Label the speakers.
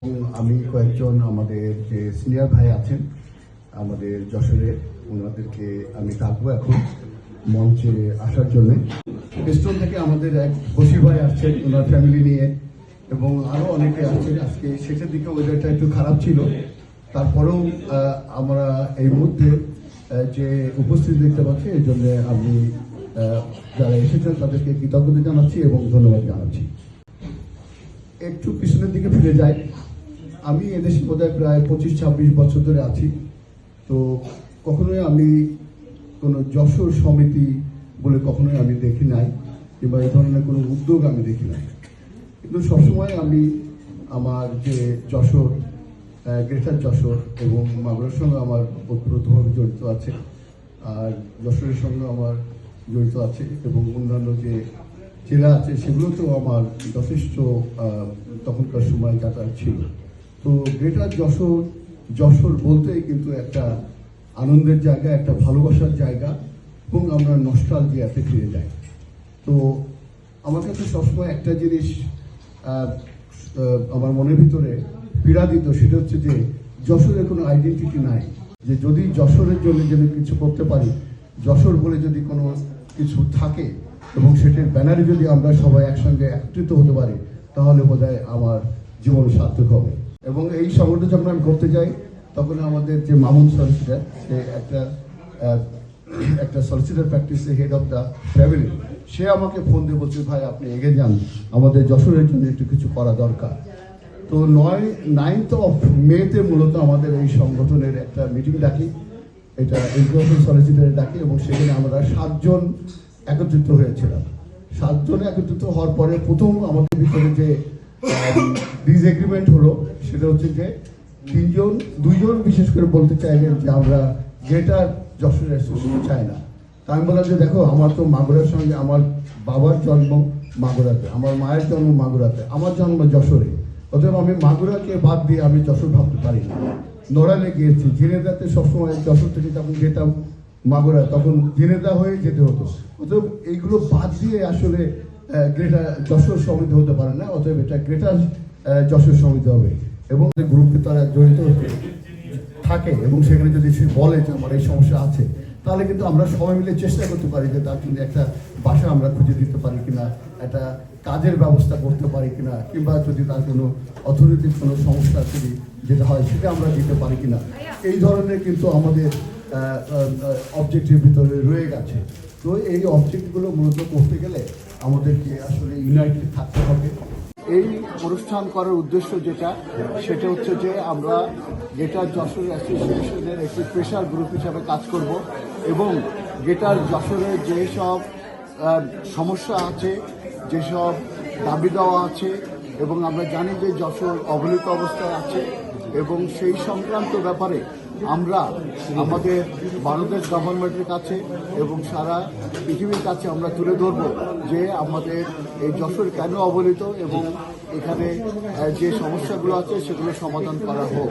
Speaker 1: আমি কয়েকজন আমাদের যে সিনিয়র ভাই আছেন আমাদের যশোরের, ওনাদেরকে আমি ডাকবো এখন মঞ্চে আসার জন্য। পেস্টন থেকে আমাদের এক বসি ভাই আসছেন ওনার ফ্যামিলি নিয়ে, এবং আরও অনেকে আসছেন। আজকে শেষের দিকে ওয়েদারটা একটু খারাপ ছিল, তারপরেও আমরা এই মুহূর্তে যে উপস্থিত দেখতে পাচ্ছি, এই জন্য আমি যারা এসেছেন তাদেরকে কৃতজ্ঞতা জানাচ্ছি এবং ধন্যবাদ জানাচ্ছি। একটু পিছনের দিকে ফিরে যাই। আমি এদেশে বোধহয় প্রায় 25-26 বছর ধরে আছি। তো কখনোই আমি কোনো যশোর সমিতি বলে কখনোই আমি দেখি নাই, কিংবা এই ধরনের কোনো উদ্যোগ আমি দেখি নাই। কিন্তু সবসময় আমি আমার যে যশোর, গ্রেটার যশোর এবং মাগুরার সঙ্গে আমার ওতপ্রোতভাবে জড়িত আছে, আর যশোরের সঙ্গে আমার জড়িত আছে, এবং অন্যান্য যে জেলা আছে সেগুলোতেও আমার যথেষ্ট তখনকার সময় যাতায়াত ছিল। তো গ্রেটার যশোর বলতেই কিন্তু একটা আনন্দের জায়গা, একটা ভালোবাসার জায়গা, এবং আমরা নস্টালজিয়াতে ফিরে যাই। তো আমার কাছে সবসময় একটা জিনিস আমার মনের ভিতরে পীড়া দিত, সেটা হচ্ছে যে যশোরের কোনো আইডেন্টিটি নাই। যে যদি যশোরের জন্য যদি কিছু করতে পারি, যশোর বলে যদি কোনো কিছু থাকে এবং সেটার ব্যানারে যদি আমরা সবাই একসঙ্গে একত্রিত হতে পারি, তাহলে বোধহয় আমার জীবন সার্থক হবে। এবং এই সংগঠন যখন আমি করতে যাই, তখন আমাদের যে মামুন সলিসিটার, সে একটা সলিসিটার প্র্যাকটিসে হেড অফ দ্য ফ্যামিলি, সে আমাকে ফোন দিয়ে বলছে, ভাই আপনি এগিয়ে যান, আমাদের যশোরের জন্য একটু কিছু করা দরকার। তো 9th of May-তে মূলত আমাদের এই সংগঠনের একটা মিটিং ডাকি, এটা ইন্টারন্যাশনাল সলিসিটারে ডাকি, এবং সেখানে আমরা 7 জন একত্রিত হয়েছিলাম। 7 জন একত্রিত হওয়ার পরে প্রথম আমাদের ভিতরে যে ডিসএগ্রিমেন্ট হলো, সেটা হচ্ছে যে 2জন বিশেষ করে বলতে চাইলেন যে আমরা গ্রেটার যশোর অ্যাসোসিয়েশন চাই না। তা আমি বললাম যে দেখো, আমার তো মাগুরার সঙ্গে, আমার বাবার জন্ম মাগুরাতে, আমার মায়ের জন্ম মাগুরাতে, আমার জন্ম যশোরে, অতএব আমি মাগুরাকে বাদ দিয়ে আমি যশোর ভাবতে পারি না। নড়ালে গিয়েছি, ঝিনেদাতে সবসময় যশোর থেকে যখন যেতাম মাগুরা, তখন ঝিনেদা হয়ে যেতে হতো। অতএব এইগুলো বাদ দিয়ে আসলে গ্রেটার যশোর সমিতি হতে পারে না, অতএব এটা গ্রেটার যশোর সমিতি হবে। এবং গ্রুপে তারা জড়িত থাকে, এবং সেখানে যদি সে বলে যে আমার এই সমস্যা আছে, তাহলে কিন্তু আমরা সবাই মিলে চেষ্টা করতে পারি যে তার জন্য একটা বাসা আমরা খুঁজে দিতে পারি কিনা, একটা কাজের ব্যবস্থা করতে পারি কিনা, কিংবা যদি তার কোনো অর্থনৈতিক কোনো সমস্যা যদি যেটা হয় সেটা আমরা দিতে পারি কিনা। এই ধরনের কিন্তু আমাদের অবজেক্টের ভিতরে রয়ে গেছে। তো এই অবজেক্টগুলো মূলত করতে গেলে আমাদেরকে আসলে ইউনাইটেড থাকতে হবে। এই অনুষ্ঠান করার উদ্দেশ্য সেটা হচ্ছে যে আমরা গ্রেটার যশোর অ্যাসোসিয়েশনের একটি প্রেশার গ্রুপ হিসাবে কাজ করব, এবং গ্রেটার যশোরের যেসব সমস্যা আছে, যেসব দাবি দেওয়া আছে, এবং আমরা জানি যে যশোর অবহেলিত অবস্থায় আছে, এবং সেই সংক্রান্ত ব্যাপারে আমরা আমাদের বাংলাদেশ গভর্নমেন্টের কাছে এবং সারা পৃথিবীর কাছে আমরা তুলে ধরব যে আমাদের এই যশোর কেন অবহেলিত, এবং এখানে যে সমস্যাগুলো আছে সেগুলো সমাধান করা হোক।